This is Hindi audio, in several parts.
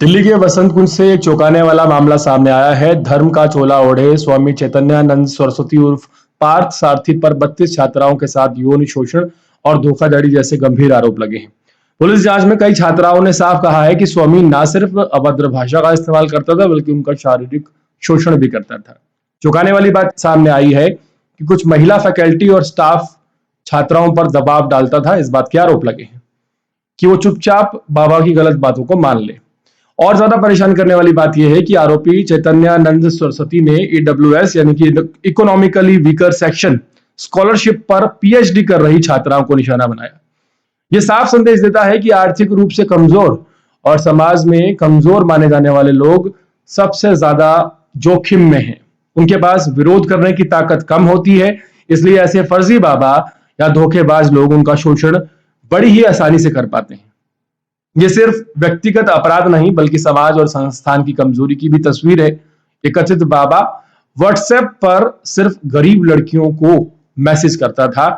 दिल्ली के वसंत कुंज से एक चौंकाने वाला मामला सामने आया है। धर्म का चोला ओढ़े स्वामी चैतन्यानंद सरस्वती उर्फ पार्थ सारथी पर 32 छात्राओं के साथ यौन शोषण और धोखाधड़ी जैसे गंभीर आरोप लगे हैं। पुलिस जांच में कई छात्राओं ने साफ कहा है कि स्वामी न सिर्फ अभद्र भाषा का इस्तेमाल करता था बल्कि उनका शारीरिक शोषण भी करता था। चौंकाने वाली बात सामने आई है कि कुछ महिला फैकल्टी और स्टाफ छात्राओं पर दबाव डालता था। इस बात के आरोप लगे हैं कि वो चुपचाप बाबा की गलत बातों को मान ले। और ज्यादा परेशान करने वाली बात यह है कि आरोपी चैतन्यानंद सरस्वती ने ईडब्ल्यूएस यानी कि इकोनॉमिकली वीकर सेक्शन स्कॉलरशिप पर पीएचडी कर रही छात्राओं को निशाना बनाया। यह साफ संदेश देता है कि आर्थिक रूप से कमजोर और समाज में कमजोर माने जाने वाले लोग सबसे ज्यादा जोखिम में हैं। उनके पास विरोध करने की ताकत कम होती है, इसलिए ऐसे फर्जी बाबा या धोखेबाज लोग उनका शोषण बड़ी ही आसानी से कर पाते हैं। ये सिर्फ व्यक्तिगत अपराध नहीं बल्कि समाज और संस्थान की कमजोरी की भी तस्वीर है। एक कथित बाबा व्हाट्सएप पर सिर्फ गरीब लड़कियों को मैसेज करता था।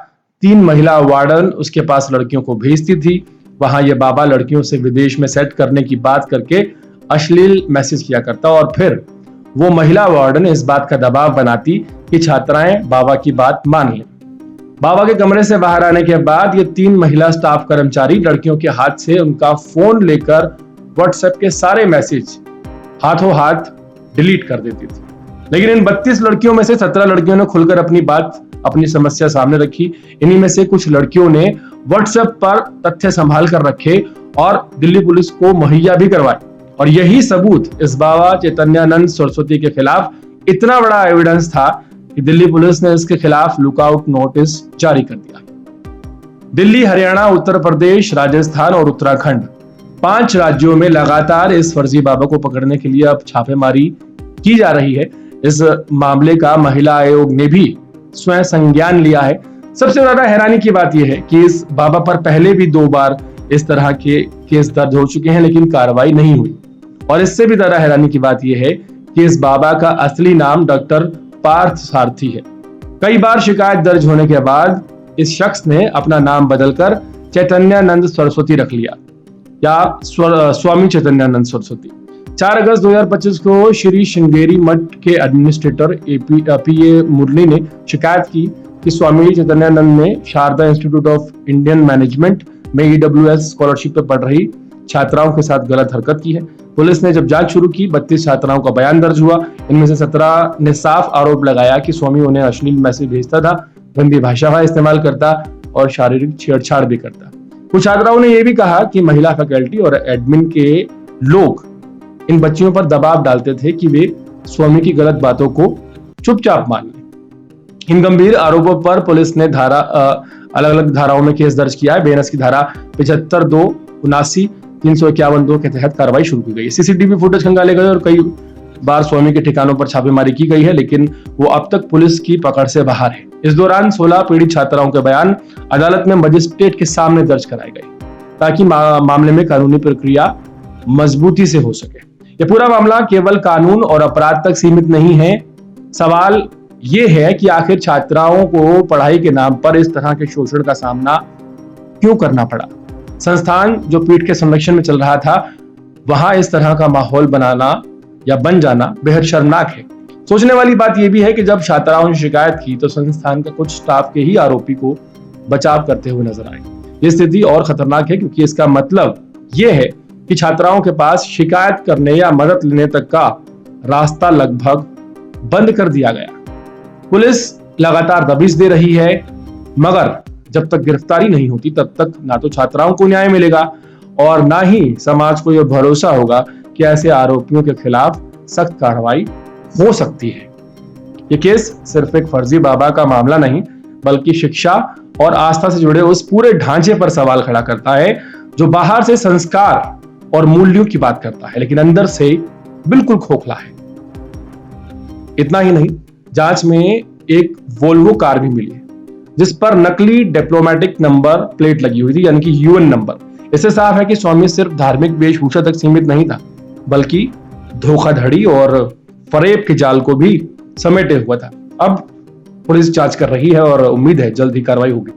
3 महिला वार्डन उसके पास लड़कियों को भेजती थी। वहां यह बाबा लड़कियों से विदेश में सेट करने की बात करके अश्लील मैसेज किया करता और फिर वो महिला वार्डन इस बात का दबाव बनाती कि छात्राएं बाबा की बात मान लें। बाबा के कमरे से बाहर आने के बाद ये 3 महिला स्टाफ कर्मचारी लड़कियों के हाथ से उनका फोन लेकर व्हाट्सएप के सारे मैसेज हाथों हाथ डिलीट कर देती थी। लेकिन इन 32 लड़कियों में से 17 लड़कियों ने खुलकर अपनी समस्या सामने रखी। इन्हीं में से कुछ लड़कियों ने व्हाट्सएप पर तथ्य संभाल कर रखे और दिल्ली पुलिस को मुहैया भी करवाए। और यही सबूत इस बाबा चैतन्यानंद सरस्वती के खिलाफ इतना बड़ा एविडेंस था कि दिल्ली पुलिस ने इसके खिलाफ लुकआउट नोटिस जारी कर दिया। दिल्ली, हरियाणा, उत्तर प्रदेश, राजस्थान और उत्तराखंड 5 राज्यों में लगातार इस फर्जी बाबा को पकड़ने के लिए अब छापेमारी की जा रही है। इस मामले का महिला आयोग ने भी स्वयं संज्ञान लिया है। सबसे ज्यादा हैरानी की बात यह है कि इस बाबा पर पहले भी 2 बार इस तरह के केस दर्ज हो चुके हैं लेकिन कार्रवाई नहीं हुई। और इससे भी ज्यादा हैरानी की बात यह है कि इस बाबा का असली नाम डॉक्टर पार्थ सारथी है। कई बार शिकायत दर्ज होने के बाद इस शख्स ने अपना नाम बदलकर चैतन्यानंद सरस्वती रख लिया या स्वामी चैतन्यानंद सरस्वती। 4 अगस्त 2025 को श्री श्रृंगेरी मठ के एडमिनिस्ट्रेटर पीए मुरली ने शिकायत की कि स्वामी चैतन्यानंद ने Sharda institute of Indian management में ईडब्ल्यूएस स्कॉलरशिप पर पढ़ रही छात्राओं के साथ गलत हरकत की है। पुलिस ने जब जांच शुरू की, 32 छात्राओं का बयान दर्ज हुआ। इनमें से 17 ने साफ आरोप लगाया कि स्वामी उन्हें अश्लील मैसेज भेजता था, गंदी भाषा का इस्तेमाल करता और शारीरिक छेड़छाड़ भी करता। कुछ छात्राओं ने यह भी कहा कि महिला फैकल्टी और एडमिन के लोग इन बच्चियों पर दबाव डालते थे कि वे स्वामी की गलत बातों को चुपचाप मान लें। इन गंभीर आरोपों पर पुलिस ने अलग अलग धाराओं में केस दर्ज किया है। बीएनएस की धारा 75(2), 79, 351(2) के तहत कार्रवाई शुरू की गई है। सीसीटीवी फुटेज खंगाले गए और कई बार स्वामी के ठिकानों पर छापेमारी की गई है लेकिन वो अब तक पुलिस की पकड़ से बाहर है। इस दौरान 16 पीड़ित छात्राओं के बयान अदालत में मजिस्ट्रेट के सामने दर्ज कराए गए ताकि मामले में कानूनी प्रक्रिया मजबूती से हो सके। यह पूरा मामला केवल कानून और अपराध तक सीमित नहीं है। सवाल ये है कि आखिर छात्राओं को पढ़ाई के नाम पर इस तरह के शोषण का सामना क्यों करना पड़ा। संस्थान जो पीठ के संरक्षण में चल रहा था, वहां इस तरह का माहौल बनाना या बन जाना बेहद शर्मनाक है। सोचने वाली बात यह भी है कि जब छात्राओं ने शिकायत की तो संस्थान का कुछ स्टाफ के ही आरोपी को बचाव करते हुए नजर आए। ये स्थिति और खतरनाक है क्योंकि इसका मतलब यह है कि छात्राओं के पास शिकायत करने या मदद लेने तक का रास्ता लगभग बंद कर दिया गया। पुलिस लगातार दबिश दे रही है मगर जब तक गिरफ्तारी नहीं होती तब तक ना तो छात्राओं को न्याय मिलेगा और ना ही समाज को यह भरोसा होगा कि ऐसे आरोपियों के खिलाफ सख्त कार्रवाई हो सकती है। यह केस सिर्फ एक फर्जी बाबा का मामला नहीं बल्कि शिक्षा और आस्था से जुड़े उस पूरे ढांचे पर सवाल खड़ा करता है जो बाहर से संस्कार और मूल्यों की बात करता है लेकिन अंदर से बिल्कुल खोखला है। इतना ही नहीं, जांच में एक वोल्वो कार भी मिली है जिस पर नकली डिप्लोमेटिक नंबर प्लेट लगी हुई थी यानी कि यूएन नंबर। इससे साफ है कि स्वामी सिर्फ धार्मिक वेशभूषा तक सीमित नहीं था बल्कि धोखाधड़ी और फरेब के जाल को भी समेटे हुआ था। अब पुलिस जांच कर रही है और उम्मीद है जल्द ही कार्रवाई होगी।